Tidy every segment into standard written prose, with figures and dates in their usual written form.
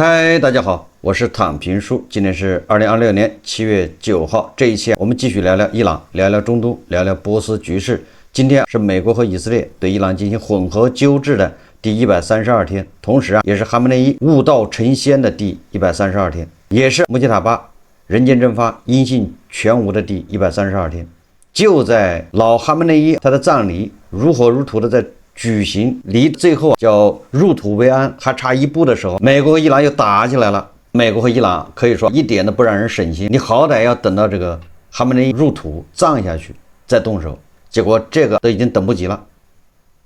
嗨，大家好，我是躺平叔。今天是2026年7月9号。这一期我們繼續聊聊伊朗，聊聊中東，聊聊波斯局勢。今天是美國和以色列對伊朗進行混合糾治的第132天，同時也是哈梅內伊悟道成仙的第132天，也是穆吉塔巴人間蒸發、音信全無的第132天。就在老哈梅內伊他的葬禮如火如荼的在舉行，離最後叫入土為安還差一步的時候，美國和伊朗又打起來了。美國和伊朗可以說一點都不讓人省心，你好歹要等到這個哈梅內伊入土葬下去再動手，結果這個都已經等不及了。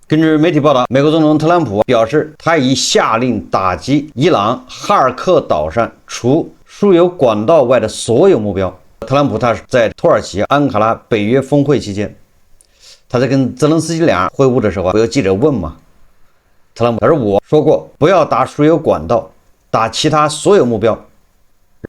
根據媒體報道，美國總統特朗普表示，他已下令打擊伊朗哈爾克島上除輸油管道外的所有目標。特朗普他是在土耳其安卡拉北約峰會期間，他在跟澤连斯基倆會晤的時候，有記者問嘛，特朗普他說，我說過不要打輸油管道，打其他所有目標。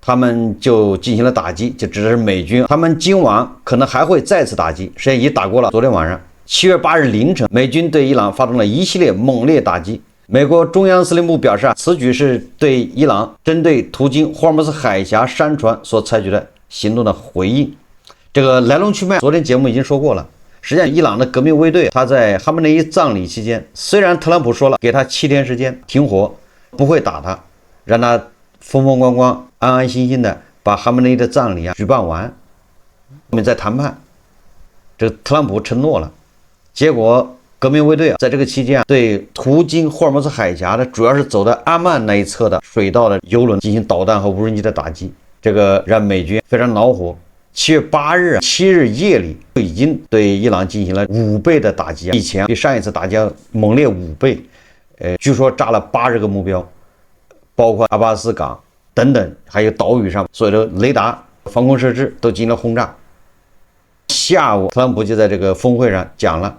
他們就進行了打擊，就指的是美軍，他們今晚可能還會再次打擊，實際上已打過了。昨天晚上7月8日凌晨，美軍對伊朗發動了一系列猛烈打擊。美國中央司令部表示，此舉是對伊朗針對途經霍爾木茲海峽商船所採取的行動的回應。這個來龍去脈，昨天節目已經說過了。實際上，伊朗的革命衛隊，他在哈梅內伊葬禮期間，雖然特朗普說了給他7天時間停火，不會打他，讓他風風光光、安安心心的把哈梅內伊的葬禮舉辦完，我們再談判。這個特朗普承諾了，結果革命衛隊在這個期間對途經霍爾木茲海峽的，主要是走的阿曼那一側的水道的油輪進行導彈和無人機的打擊，這個讓美軍非常惱火。7月8日7日夜裡就已經對伊朗進行了5倍的打擊，以前比上一次打擊猛烈5倍。據說炸了80個目標，包括阿巴斯港等等，還有島嶼上所有的雷達、防空設置都進行了轟炸。下午，特朗普就在這個峰會上講了，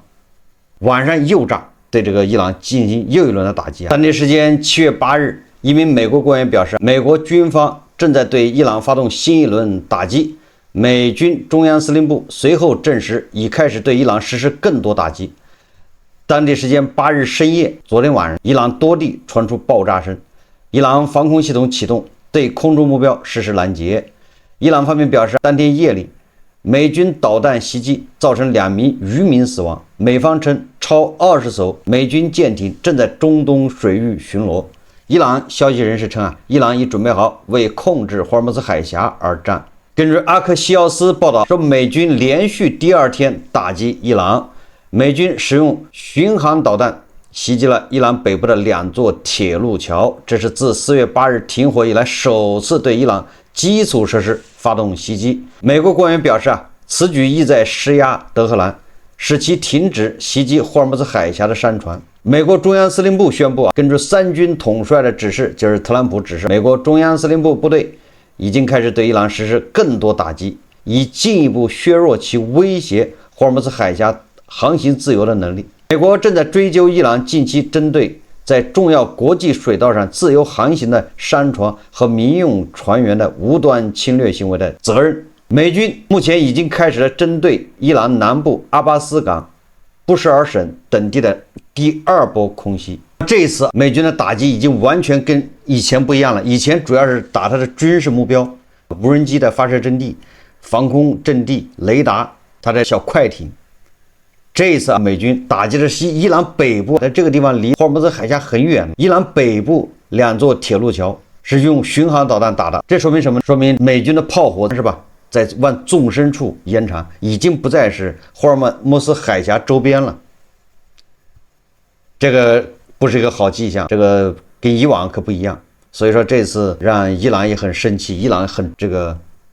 晚上又炸，對這個伊朗進行又一輪的打擊。當地時間7月8日，一名美國官員表示，美國軍方正在對伊朗發動新一輪打擊。美軍中央司令部隨後證實，已開始對伊朗實施更多打擊。當地時間8日深夜，昨天晚上，伊朗多地傳出爆炸聲，伊朗防空系統啟動，對空中目標實施攔截。伊朗方面表示，當天夜裡，美軍導彈襲擊造成2名漁民死亡。美方稱，超20艘美軍艦艇正在中東水域巡邏。伊朗消息人士稱，伊朗已準備好為控制霍爾木茲海峽而戰。根據阿克西奧斯報道說，美軍連續第2天打擊伊朗，美軍使用巡航導彈襲擊了伊朗北部的2座鐵路橋，這是自4月8日停火以來首次對伊朗基礎設施發動襲擊。美國官員表示，此舉意在施壓德黑蘭，使其停止襲擊霍爾木茲海峽的商船。美國中央司令部宣布，根據3軍統帥的指示，就是特朗普指示，美國中央司令部部隊已經開始對伊朗實施更多打擊，以進一步削弱其威脅霍爾木茲海峽航行自由的能力。美國正在追究伊朗近期針對在重要國際水道上自由航行的商船和民用船員的無端侵略行為的責任。美軍目前已經開始了針對伊朗南部阿巴斯港、布什爾省等地的第2波空襲。這一次美軍的打擊已經完全跟以前不一樣了，以前主要是打它的軍事目標，無人機的發射陣地、防空陣地、雷達，它的小快艇。這一次美軍打擊的是伊朗北部，在這個地方離霍爾木茲海峽很遠，伊朗北部2座鐵路橋是用巡航導彈打的。這說明什麼？說明美軍的炮火是吧，在往縱深處延長，已經不再是霍爾木茲海峽周邊了。這個不是一個好跡象，這個跟以往可不一樣。所以說這次讓伊朗也很生氣，伊朗很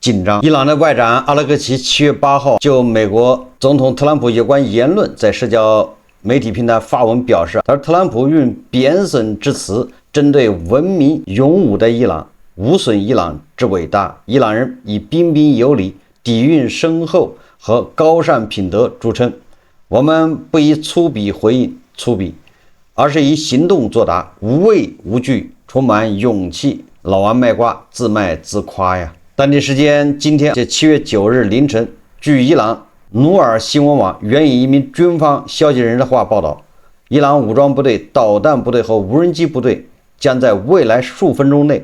緊張。伊朗的外長阿勒格齐7月8號就美國總統特朗普有關言論在社交媒體平台發文表示，他說特朗普用貶損之詞針對文明勇武的伊朗，無損伊朗之偉大。伊朗人以彬彬有禮、底蘊深厚和高尚品德著稱。我們不以粗鄙回應粗鄙，而是以行動作答，無畏無懼，充滿勇氣。老王賣瓜，自賣自誇呀。當地時間今天7月9日凌晨，據伊朗努爾新聞網援引一名軍方消息人士的話報道，伊朗武裝部隊、導彈部隊和無人機部隊將在未來數分鐘內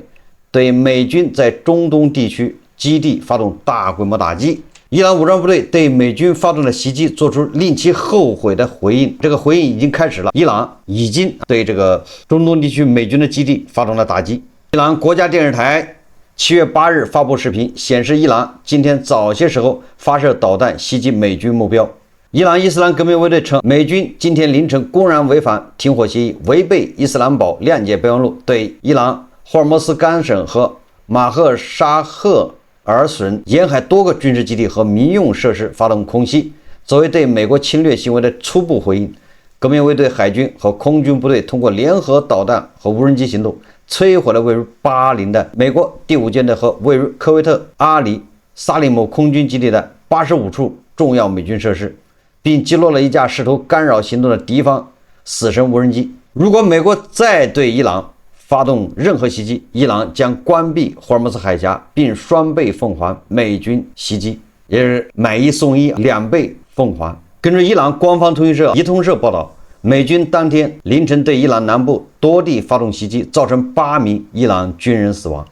對美軍在中東地區基地發動大規模打擊。伊朗武裝部隊對美軍發動的襲擊做出令其後悔的回應，這個回應已經開始了。伊朗已經對這個中東地區美軍的基地發動了打擊。伊朗國家電視台7月8日發布視頻，顯示伊朗今天早些時候發射導彈襲擊美軍目標。伊朗伊斯蘭革命衛隊稱，美軍今天凌晨公然違反停火協議，違背伊斯蘭堡諒解備忘錄，對伊朗霍爾木茲干省和馬赫沙赫爾省沿海多個軍事基地和民用設施發動空襲，作為對美國侵略行為的初步回應。革命衛隊海軍和空軍部隊通過聯合導彈和無人機行動，摧毀了位於巴林的美國第5艦隊和位於科威特阿里薩利姆空軍基地的85處重要美軍設施，並擊落了一架試圖干擾行動的敵方死神無人機。如果美國再對伊朗發動任何襲擊，伊朗將關閉霍爾木茲海峽，並雙倍奉還美軍襲擊，也是買一送一，2倍奉還。根據伊朗官方通訊社伊通社報道，美軍當天凌晨對伊朗南部多地發動襲擊，造成8名伊朗軍人死亡。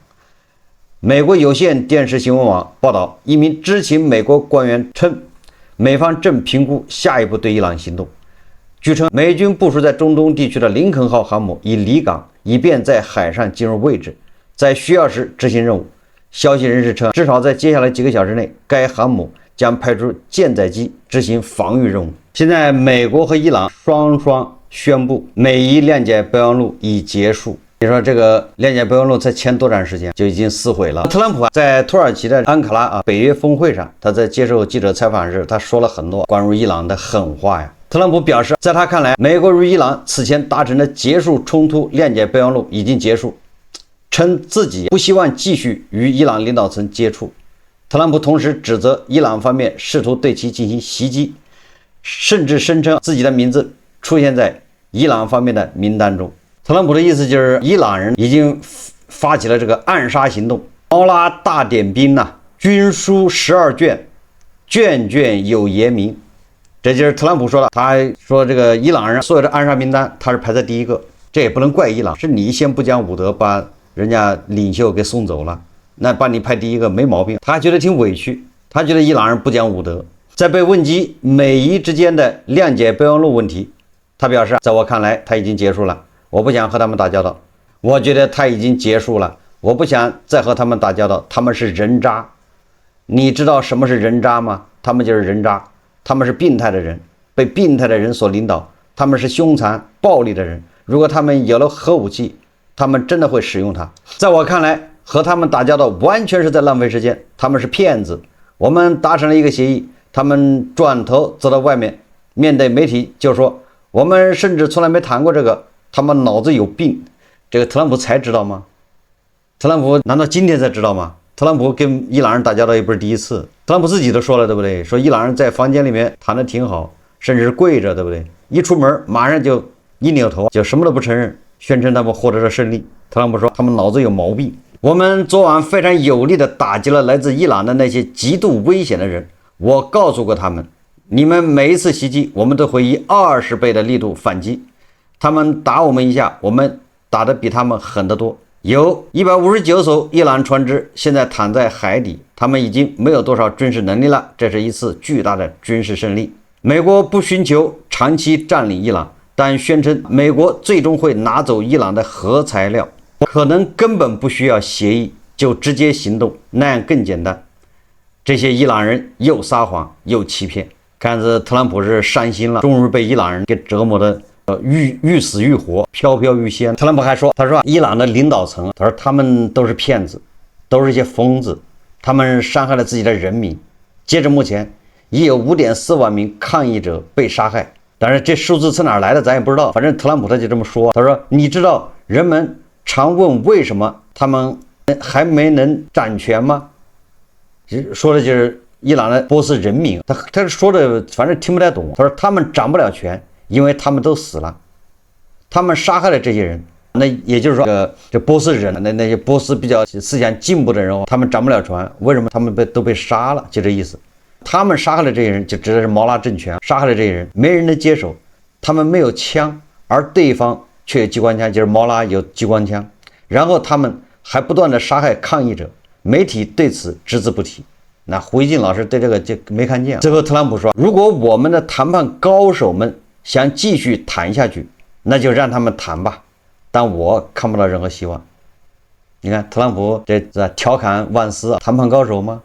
美國有線電視新聞網報道，一名知情美國官員稱，美方正評估下一步對伊朗行動。據稱，美軍部署在中東地區的林肯號航母已離港，以便在海上進入位置，在需要時執行任務。消息人士稱，至少在接下來幾個小時內，該航母將派出艦載機執行防禦任務。現在，美國和伊朗雙宣布美伊諒解備忘錄已結束。你說這個諒解備忘錄才簽多長時間就已經撕毀了？特朗普在土耳其的安卡拉北約峰會上，他在接受記者採訪時，他說了很多關於伊朗的狠話呀。特朗普表示，在他看來，美國與伊朗此前達成的結束衝突諒解備忘錄已經結束，稱自己不希望繼續與伊朗領導層接觸。特朗普同時指責伊朗方面試圖對其進行襲擊，甚至聲稱自己的名字出現在伊朗方面的名單中。特朗普的意思就是，伊朗人已經發起了這個暗殺行動，毛拉大點兵吶，軍書12卷，卷卷有嚴明。這就是特朗普說的，他說這個伊朗人所有的暗殺名單，他是排在第一個。這也不能怪伊朗，是你先不講武德，把人家領袖給送走了，那把你排第一個沒毛病。他覺得挺委屈，他覺得伊朗人不講武德。在被問及美伊之間的諒解備忘錄問題，他表示，在我看來，他已經結束了，我不想和他們打交道。我覺得他已經結束了，我不想再和他們打交道，他們是人渣。你知道什麼是人渣嗎？他們就是人渣。他們是病態的人，被病態的人所領導，他們是兇殘暴力的人。如果他們有了核武器，他們真的會使用它。在我看來，和他們打交道完全是在浪費時間，他們是騙子。我們達成了一個協議，他們轉頭走到外面，面對媒體就說，我們甚至從來沒談過這個，他們腦子有病。這個特朗普才知道嗎？特朗普難道今天才知道嗎？特朗普跟伊朗人打交道也不是第一次，特朗普自己都說了，對不對？說伊朗人在房間裡面談得挺好，甚至是跪着，对不对？一出門馬上就一扭頭，就什麼都不承認，宣稱他們獲得了勝利。特朗普說他們腦子有毛病。我們昨晚非常有力地打擊了來自伊朗的那些極度危險的人。我告訴過他們，你們每一次襲擊，我們都會以20倍的力度反擊。他們打我們一下，我們打得比他們狠得多。有159艘伊朗船只現在躺在海底，他們已經沒有多少軍事能力了。這是一次巨大的軍事勝利。美國不尋求長期佔領伊朗，但宣稱美國最終會拿走伊朗的核材料，可能根本不需要協議就直接行動，那樣更簡單。這些伊朗人又撒謊又欺騙，看着特朗普是傷心了，終於被伊朗人給折磨的欲死欲活，飄飄欲仙。特朗普還說，他說伊朗的領導層，他說他們都是騙子，都是一些瘋子，他們傷害了自己的人民。截至目前，已有5.4萬名抗議者被殺害，但是這數字從哪兒來的咱也不知道。反正特朗普他就這麼說，他說你知道人們常問為什麼他們還沒能掌權嗎？說的就是伊朗的波斯人民，他說的反正听不太懂。他說他們掌不了權，因為他們都死了，他們殺害了這些人。那也就是說，這波斯人那些波斯比較思想進步的人，他們掌不了權，為什麼他们都被殺了？就這意思。他們殺害了這些人，就指的是毛拉政權，殺害了這些人，沒人能接手，他們沒有槍，而對方卻有機關槍，就是毛拉有機關槍，然後他們還不斷的殺害抗議者，媒體對此只字不提。那胡锡進老師對這個就沒看見。最後特朗普說，如果我們的談判高手們想繼續談下去，那就讓他們談吧，但我看不到任何希望。你看特朗普這調侃萬斯啊，談判高手嗎？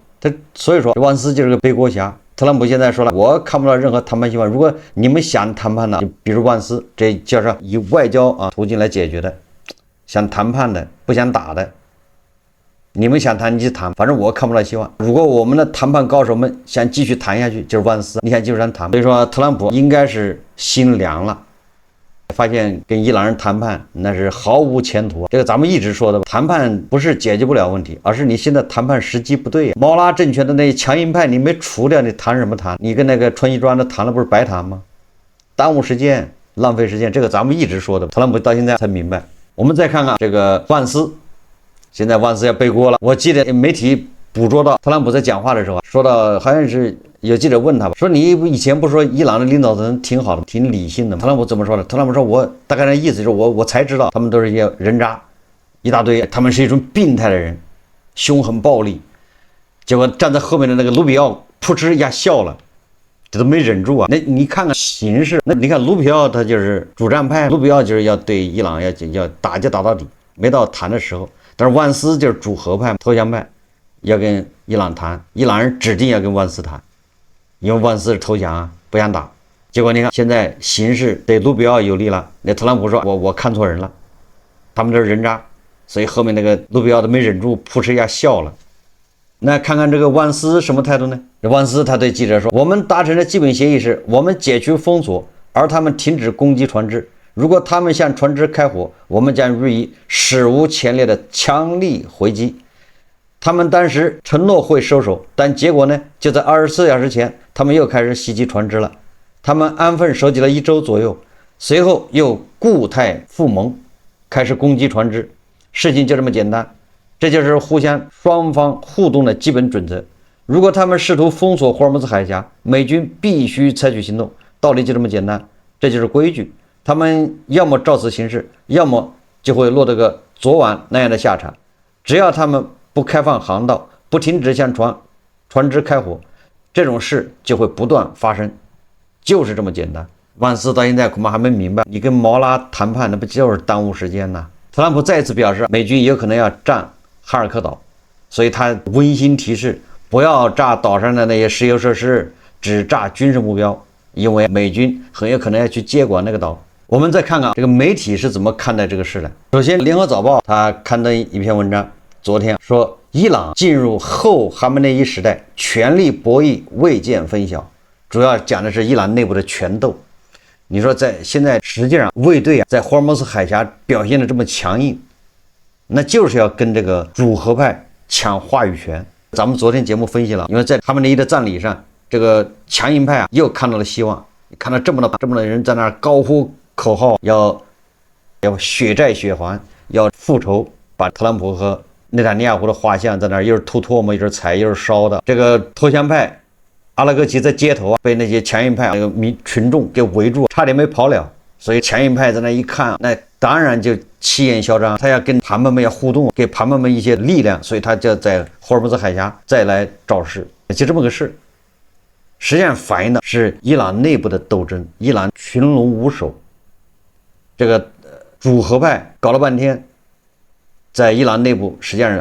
所以說萬斯就是個背鍋俠。特朗普現在說了，我看不到任何談判希望。如果你們想談判呢，比如万斯，這就是以外交途徑來解決的。想談判的，不想打的，你們想談你就談，反正我看不到希望。如果我們的谈判高手們想繼續谈下去，就是萬斯，你想继續谈。所以說特朗普應該是心凉了。发现跟伊朗人谈判那是毫无前途。这个咱们一直说的，谈判不是解决不了问题，而是你现在谈判时机不对。毛拉政权的那些强硬派你没除掉，你谈什么谈？你跟那个川西专的谈了不是白谈吗？耽误时间，浪费时间，这个咱们一直说的。特朗普到现在才明白。我们再看看这个万斯，现在万斯要背锅了。我记得媒体捕捉到特朗普在讲话的时候，说到好像是有记者问他吧，说你以前不说伊朗的领导人挺好的，挺理性的吗？特朗普怎么说的？特朗普说，我大概的意思就是我才知道他们都是一些人渣，一大堆，他们是一种病態的人，凶狠暴力。結果站在後面的那個盧比奧噗嗤一下笑了，這都沒忍住啊。那你看看形勢，那你看盧比奧他就是主戰派，盧比奧就是要對伊朗要打就打到底，沒到談的時候。但是萬斯就是主和派，投降派，要跟伊朗談，伊朗人指定要跟萬斯談，因為萬斯是投降啊，不想打。結果你看現在形勢對盧比奧有利了，那特朗普說我看錯人了，他們都是人渣，所以後面那個盧比奧都沒忍住，噗嗤一下笑了。那看看這個萬斯什麼態度呢？萬斯他對記者說，我們達成的基本協議是我們解除封鎖，而他們停止攻擊船隻。如果他們向船隻開火，我們將予以史無前例的強力回擊。他們當時承諾會收手，但結果呢，就在24小時前，他們又開始襲擊船隻了。他們安分守己了1周左右，隨後又故態復萌，開始攻擊船隻。事情就這麼簡單，這就是互相雙方互動的基本準則。如果他們試圖封鎖霍爾木茲海峽，美軍必須採取行動，道理就這麼簡單，這就是規矩。他們要麼照此行事，要麼就會落得個昨晚那樣的下場。只要他們不開放航道，不停止向船隻開火，這種事就會不斷發生，就是這麼簡單。萬斯到現在恐怕還沒明白，你跟毛拉談判那不就是耽誤時間呢？特朗普再次表示，美軍有可能要占哈爾科島，所以他溫馨提示不要炸島上的那些石油設施，只炸軍事目標，因為美軍很有可能要去接管那個島。我們再看看這個媒體是怎麼看待這個事的。首先，聯合早報他刊登一篇文章，昨天說伊朗進入後哈梅內伊時代，權力博弈未見分曉，主要講的是伊朗內部的權鬥。你說在現在實際上衛隊在霍爾木茲海峽表現的這麼強硬，那就是要跟這個主和派搶話語權。咱們昨天節目分析了，因為在哈梅內伊的葬禮上，這個強硬派又看到了希望，看到這麼多人在那兒高呼口號，要血債血還，要復仇，把特朗普和內塔尼亞胡的畫像在那兒又是吐唾沫又是踩又是燒的。這個投降派阿拉戈齊在街頭被那些強硬派那個群眾給圍住，差點沒跑了。所以強硬派在那一看，那當然就氣焰囂張，他要跟盤們要互動，給盤們一些力量，所以他就在霍爾木茲海峽再來造勢，就這麼個事。實際上反映的是伊朗內部的鬥爭，伊朗群龍無首。這個主和派搞了半天，在伊朗內部實際上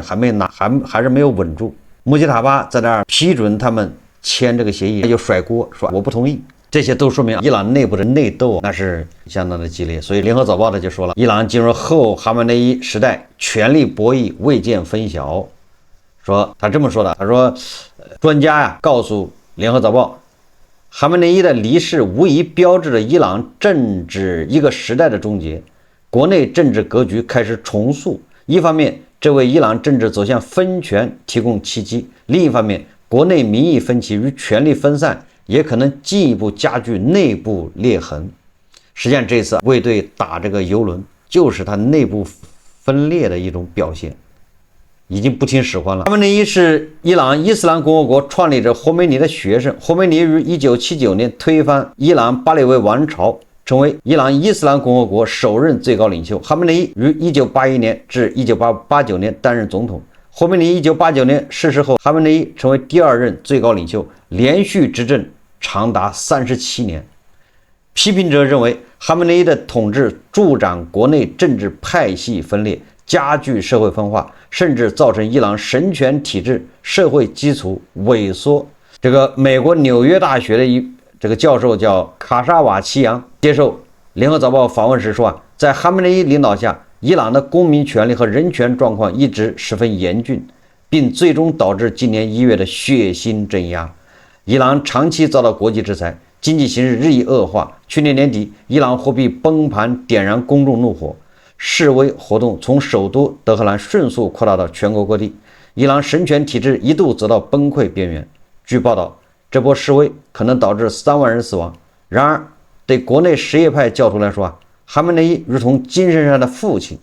還是沒有穩住。穆吉塔巴在那兒批准他們簽這個協議，他就甩鍋說我不同意。這些都說明伊朗內部的內鬥那是相當的激烈。所以聯合早報的就說了，伊朗進入後哈梅內伊時代，權力博弈未見分曉。說他這麼說的，他說專家告訴聯合早報，哈梅內伊的離世無疑標誌着伊朗政治一個時代的終結，國內政治格局開始重塑。一方面，這為伊朗政治走向分權提供契機；另一方面，國內民意分歧與權力分散也可能進一步加劇內部裂痕。實際上，這次衛隊打這個油輪，就是它內部分裂的一種表現。已經不聽使喚了。哈梅內伊是伊朗伊斯蘭共和國創立者霍梅尼的學生。霍梅尼於1979年推翻伊朗巴列維王朝，成為伊朗伊斯蘭共和國首任最高領袖。哈梅內伊於1981年至1989年擔任總統。霍梅尼1989年逝世後，哈梅內伊成為第二任最高領袖，連續執政長達37年。批評者認為，哈梅內伊的統治助長國內政治派系分裂，加劇社會分化，甚至造成伊朗神權體制社會基礎萎縮。這個美國紐約大學的這個教授叫卡沙瓦齊揚接受聯合早報訪問時說在哈梅內伊領導下，伊朗的公民權利和人權狀況一直十分嚴峻，並最終導致今年1月的血腥鎮壓。伊朗長期遭到國際制裁，經濟形勢日益惡化。去年年底，伊朗貨幣崩盤點燃公眾怒火，示威活動從首都德黑蘭迅速擴大到全國各地。伊朗神權體制一度走到崩潰邊緣。據報道，這波示威可能導致3萬人死亡。然而，對國內什葉派教徒來說哈梅內伊如同精神上的父親。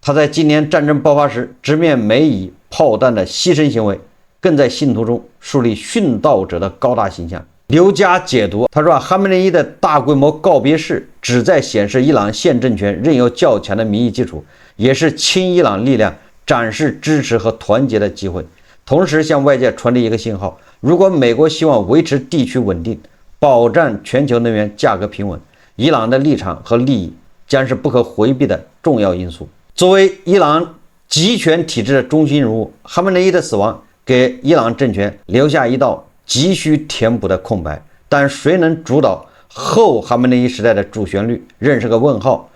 他在今年戰爭爆發時直面美以炮彈的犧牲行為，更在信徒中樹立殉道者的高大形象。劉佳解讀，他說哈梅內伊的大規模告別式旨在顯示伊朗現政權仍有較強的民意基礎，也是親伊朗力量展示支持和團結的機會，同時向外界傳遞一個信號：如果美國希望維持地區穩定，保障全球能源價格平穩，伊朗的立場和利益將是不可回避的重要因素。作為伊朗集權體制的中心人物，哈梅內伊的死亡給伊朗政權留下一道急需填補的空白，但誰能主導後哈梅內伊時代的主旋律，仍是個問號。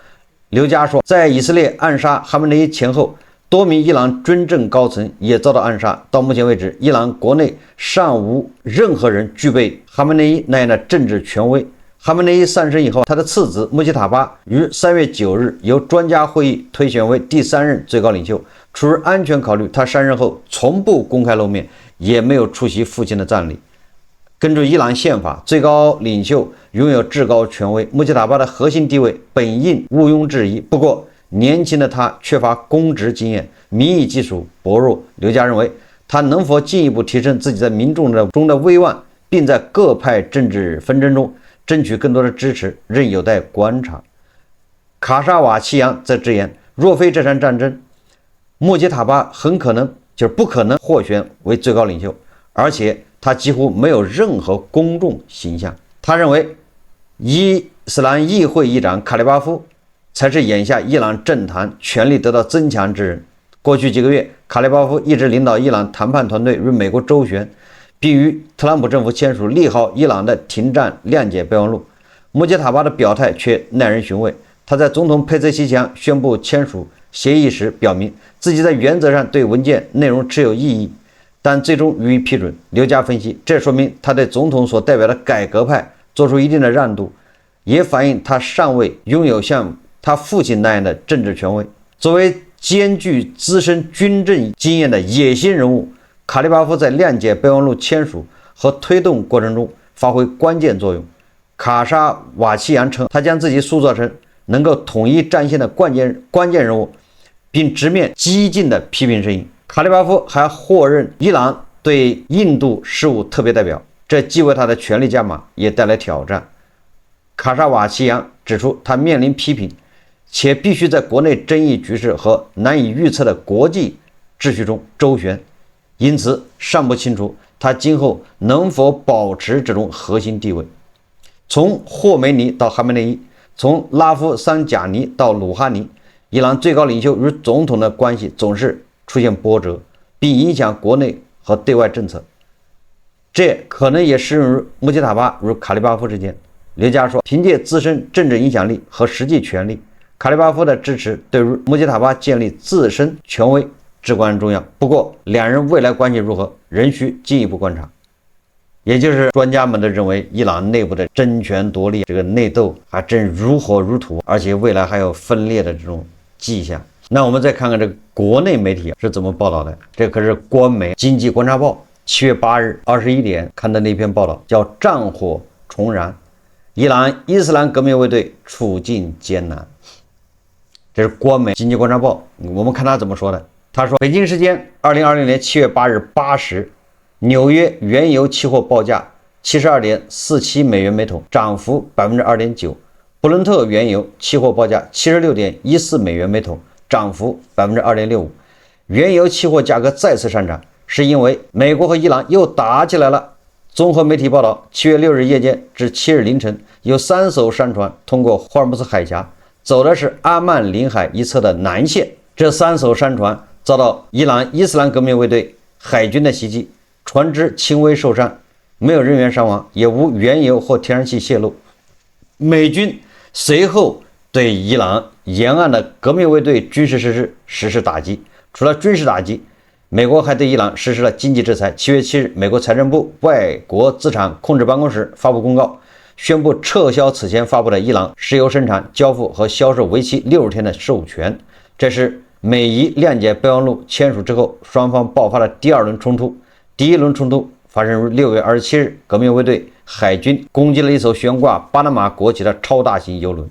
劉佳說，在以色列暗殺哈梅內伊前後，多名伊朗軍政高層也遭到暗殺。到目前為止，伊朗國內尚無任何人具備哈梅內伊那樣的政治權威。哈梅內伊丧生以後，他的次子穆吉塔巴於3月9日由專家會議推選為第3任最高領袖。出於安全考慮，他上任後從不公開露面，也沒有出席父親的葬禮。根據伊朗憲法，最高領袖擁有至高權威，穆吉塔巴的核心地位本應毋庸置疑。不過，年輕的他缺乏公職經驗，民意基礎薄弱。劉佳認為，他能否進一步提升自己在民眾中的威望，並在各派政治紛爭中爭取更多的支持，仍有待觀察。卡沙瓦齊揚則直言，若非這場戰爭，穆吉塔巴很可能不可能獲選為最高領袖，而且他幾乎沒有任何公眾形象。他認為，伊斯蘭議會議長卡利巴夫才是眼下伊朗政壇權力得到增強之人。過去幾個月，卡利巴夫一直領導伊朗談判團隊與美國周旋，並與特朗普政府簽署利好伊朗的停戰諒解備忘錄。穆吉塔巴的表態卻耐人尋味。他在總統佩澤西強宣布簽署協議時表明，自己在原則上對文件內容持有異議，但最終予以批准。劉佳分析，這說明他對總統所代表的改革派做出一定的讓渡，也反映他尚未擁有像他父親那樣的政治權威。作為兼具資深軍政經驗的野心人物，卡利巴夫在諒解備忘錄簽署和推動過程中發揮關鍵作用。卡沙瓦齊揚稱，他將自己塑造成能夠統一戰線的關鍵人物，並直面激進的批評聲音。卡利巴夫還獲任伊朗對印度事務特別代表，這既為他的權力加碼，也帶來挑戰。卡沙瓦齊揚指出，他面臨批評，且必須在國內爭議局勢和難以預測的國際秩序中周旋，因此尚不清楚他今後能否保持這種核心地位。從霍梅尼到哈梅內伊，從拉夫桑贾尼到魯哈尼，伊朗最高領袖與總統的關係總是出現波折，並影響國內和對外政策。這可能也適用於穆吉塔巴與卡利巴夫之間。劉佳說，憑借自身政治影響力和實際權力，卡利巴夫的支持對於穆吉塔巴建立自身權威至關重要。不過，兩人未來關係如何，仍需進一步觀察。也就是專家們都認為，伊朗內部的爭權奪利，這個內鬥還真如火如荼，而且未來還有分裂的這種跡象。那我們再看看這個國內媒體是怎麼報道的。這可是官媒《經濟觀察報》7月8日21點刊登的一篇報道，叫“戰火重燃，伊朗伊斯蘭革命衛隊處境艱難”。這是官媒《經濟觀察報》，我們看他怎麼說的。他說，北京時間2020年7月8日8時，紐約原油期貨報價72.47美元每桶，漲幅2.9%，布倫特原油期貨報價76.14美元每桶，漲幅2.65%。原油期貨價格再次上漲，是因為美國和伊朗又打起來了。綜合媒體報道，7月6日夜間至7日凌晨，有3艘商船通過霍爾木茲海峽，走的是阿曼領海一側的南線。這3艘商船遭到伊朗伊斯蘭革命衛隊海軍的襲擊，船只輕微受傷，沒有人員傷亡，也無原油或天然氣洩漏。美軍隨後對伊朗沿岸的革命衛隊軍事設施實施打擊。除了軍事打擊，美國還對伊朗實施了經濟制裁。7月7日，美國財政部外國資產控制辦公室發布公告，宣布撤銷此前發布的伊朗石油生產、交付和銷售為期60天的授權。這是美伊諒解備忘錄簽署之後，雙方爆發了第2輪衝突。第一輪衝突發生於6月27日，革命衛隊海軍攻擊了一艘懸掛巴拿馬國旗的超大型油輪。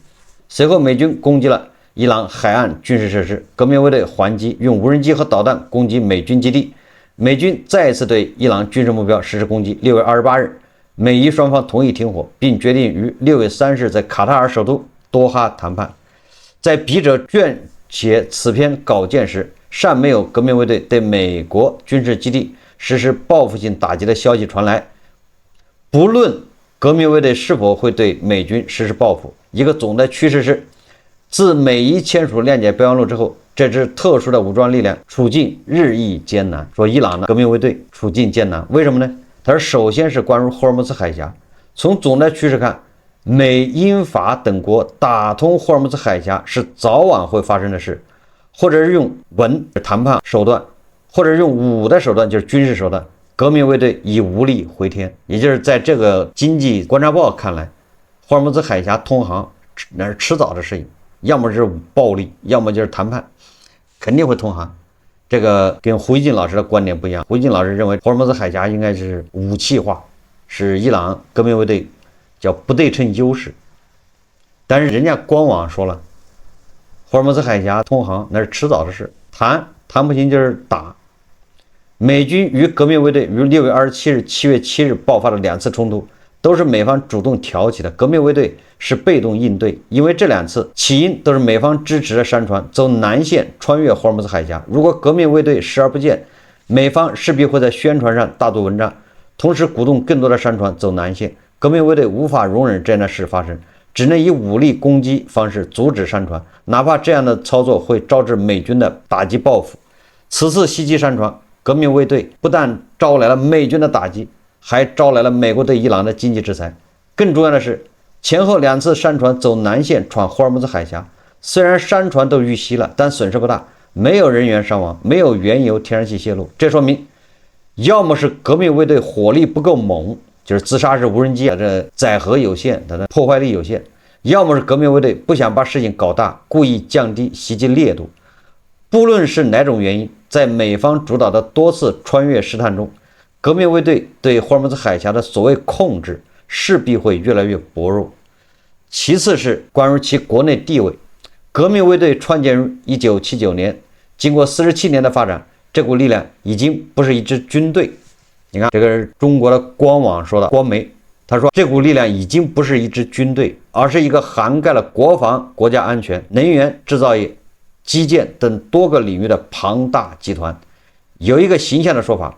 隨後，美軍攻擊了伊朗海岸軍事設施，革命衛隊還擊，用無人機和導彈攻擊美軍基地。美軍再次對伊朗軍事目標實施攻擊。6月28日，美伊雙方同意停火，並決定於6月30日在卡塔爾首都多哈談判。在筆者撰寫此篇稿件時，尚沒有革命衛隊對美國軍事基地實施報復性打擊的消息傳來。不論革命衛隊是否會對美軍實施報復，一個總的趨勢是，自美伊簽署諒解備忘錄之後，這支特殊的武裝力量處境日益艱難。說伊朗的革命衛隊處境艱難，為什麼呢？他說，首先是關於霍爾木茲海峽。從總的趨勢看，美英法等國打通霍爾木茲海峽是早晚會發生的事，或者是用文談判手段，或者是用武的手段，就是軍事手段。革命衛隊已無力回天。也就是在這個經濟觀察報看來，霍爾木茲海峽通航那是遲早的事情，要麼就是暴力，要麼就是談判，肯定會通航。這個跟胡一進老師的觀點不一樣。胡一進老師認為霍爾木茲海峽應該是武器化，是伊朗革命衛隊叫不對稱優勢。但是人家官網說了，霍爾木茲海峽通航那是遲早的事，談不行就是打。美軍與革命衛隊於6月27日、7月7日爆發的2次衝突，都是美方主動挑起的，革命衛隊是被動應對。因為這2次起因都是美方支持的商船走南線穿越霍爾木茲海峽，如果革命衛隊視而不見，美方勢必會在宣傳上大做文章，同時鼓動更多的商船走南線。革命衛隊無法容忍這樣的事發生，只能以武力攻擊方式阻止商船，哪怕這樣的操作會招致美軍的打擊報復。此次襲擊商船，革命衛隊不但招來了美軍的打擊，還招來了美國對伊朗的經濟制裁。更重要的是，前後2次商船走南線闖霍爾木茲海峽，雖然商船都遇襲了，但損失不大，沒有人員傷亡，沒有原油、天然氣洩漏。這說明，要麼是革命衛隊火力不夠猛，就是自殺式無人機這載荷有限，它的破壞力有限；要麼是革命衛隊不想把事情搞大，故意降低襲擊烈度。不論是哪種原因，在美方主導的多次穿越試探中，革命衛隊對霍爾木茲海峽的所謂控制勢必會越來越薄弱。其次是關於其國內地位，革命衛隊創建於1979年，經過47年的發展，這股力量已經不是一支軍隊。你看，這個是中國的官網說的，官媒他說，這股力量已經不是一支軍隊，而是一個涵蓋了國防、國家安全、能源、制造業、基建等多個領域的龐大集團。有一個形象的說法，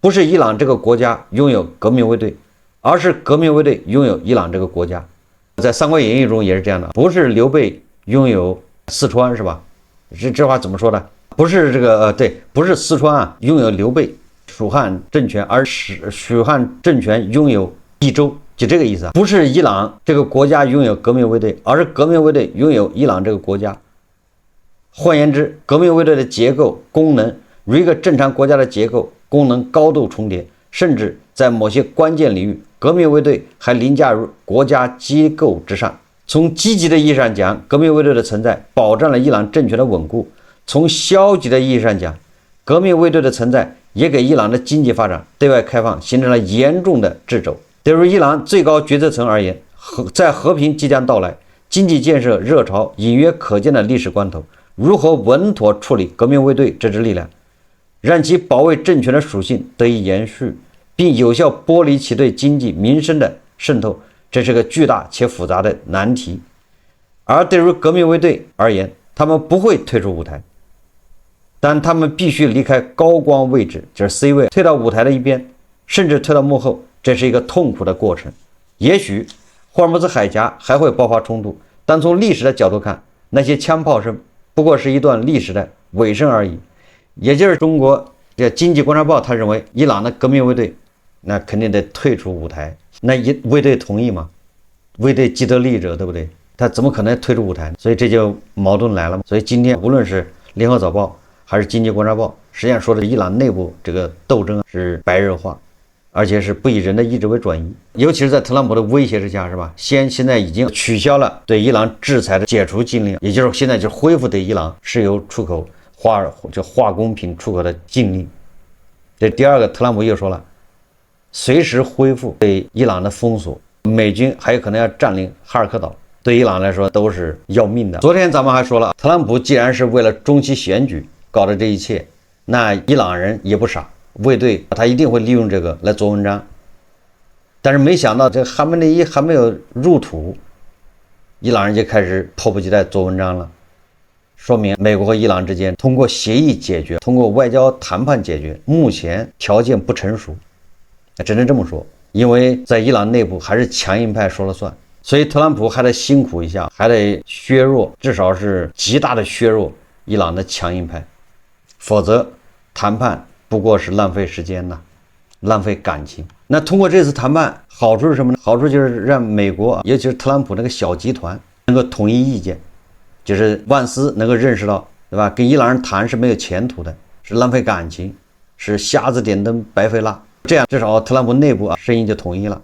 不是伊朗這個國家擁有革命衛隊，而是革命衛隊擁有伊朗這個國家。在《三國演義》中也是這樣的，不是劉備擁有四川，是吧？這話怎麼說的？不是這個对，不是四川啊擁有劉備蜀汉政權，而是蜀漢政權擁有益州，就這個意思啊。不是伊朗這個國家擁有革命衛隊，而是革命衛隊擁有伊朗這個國家。換言之，革命衛队的結構功能與一個正常國家的結構功能高度重疊，甚至在某些關鍵領域，革命衛隊還凌駕於國家機構之上。從積極的意義上講，革命衛隊的存在保障了伊朗政權的穩固；從消極的意義上講，革命衛队的存在也給伊朗的經濟發展、對外開放形成了嚴重的掣肘。對於伊朗最高決策層而言，在和平即將到來、經濟建設熱潮隱約可見的歷史關頭，如何穩妥處理革命衛隊這支力量，讓其保衛政權的屬性得以延續，並有效剝離其對經濟民生的滲透，這是個巨大且複雜的難題。而對於革命衛隊而言，他們不會退出舞台，但他們必須離開高光位置，就是 C 位，退到舞台的一邊，甚至退到幕後。這是一個痛苦的過程。也許霍爾木茲海峽還會爆發衝突，但從歷史的角度看，那些槍炮聲不過是一段歷史的尾聲而已。也就是中國這經濟觀察報他認為，伊朗的革命衛隊那肯定得退出舞台。那衛隊同意嗎？衛隊既得利益者，對不对？他怎麼可能退出舞台？所以這就矛盾來了。所以今天無論是聯合早報還是經濟觀察報，實際上說的伊朗內部這個鬥爭是白熱化，而且是不以人的意志為轉移。尤其是在特朗普的威脅之下，是吧？现在已經取消了对伊朗制裁的解除禁令，也就是现在就恢復对伊朗石油出口化工品出口的禁令。這第二個，特朗普又說了，隨時恢復對伊朗的封鎖，美軍還有可能要佔領哈爾科島，對伊朗來說都是要命的。昨天咱們還說了，特朗普既然是為了中期選舉搞的這一切，那伊朗人也不傻，衛隊他一定會利用這個來做文章。但是沒想到這哈梅内伊還沒有入土，伊朗人就開始迫不及待做文章了，說明美國和伊朗之間通過協議解決，通過外交談判解決，目前條件不成熟，只能這麼說。因為在伊朗內部還是強硬派說了算，所以特朗普還得辛苦一下，還得削弱，至少是極大的削弱伊朗的強硬派，否則談判不過是浪費時間吶，浪費感情。那通過这次談判，好處是什麼呢？好處就是讓美國，尤其是特朗普那個小集團能夠統一意見，就是萬斯能夠認識到，對吧？跟伊朗人談是沒有前途的，是浪費感情，是瞎子點燈白費蠟。這樣至少特朗普內部聲音就統一了。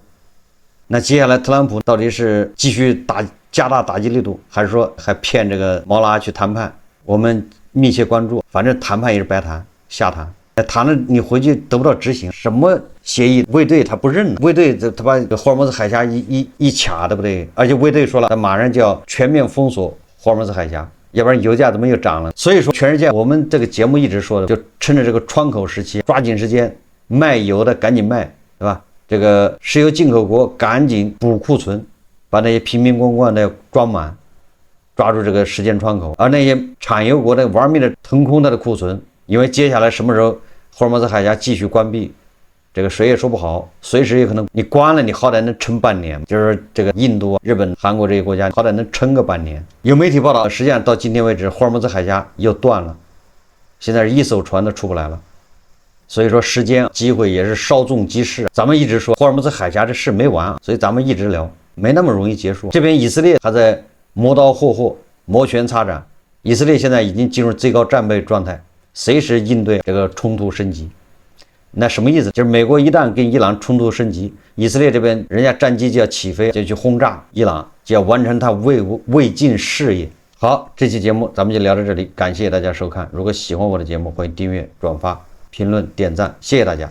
那接下來特朗普到底是繼續加大打擊力度，還是說還騙這個毛拉去談判？我們密切關注。反正談判也是白談，瞎談。談了你回去得不到執行，什麼協議衛隊他不認，衛隊他把霍爾木茲海峽一卡，對不对？而且衛隊說了，他馬上就要全面封鎖霍爾木茲海峽，要不然油價怎麼又漲了？所以說全世界，我們這個節目一直說的，就趁着這個窗口時期，抓緊時間賣油的趕緊賣，對吧？這個石油進口國趕緊補庫存，把那些瓶瓶罐罐的裝滿，抓住這個時間窗口。而那些產油國的玩命的騰空它的庫存，因為接下來什麼時候霍爾木茲海峽繼續關閉，這個誰也說不好，隨時也可能你關了，你好歹能撐半年。就是這個印度、日本、韓國這些國家，好歹能撐個半年。有媒體報道，實際上到今天為止，霍爾木茲海峽又斷了，現在是一艘船都出不來了。所以說時間機會也是稍縱即逝。咱們一直說霍爾木茲海峽這事沒完，所以咱們一直聊，沒那麼容易結束。這邊以色列還在磨刀霍霍、摩拳擦掌，以色列現在已經進入最高戰備狀態，隨時應對這個衝突升級。那什麼意思？就是美國一旦跟伊朗衝突升級，以色列這邊人家戰機就要起飛，就去轟炸伊朗，就要完成他未盡事業。好，這期節目咱們就聊到這裡，感謝大家收看。如果喜歡我的節目，歡迎訂閱、轉發、評論、點讚，謝謝大家。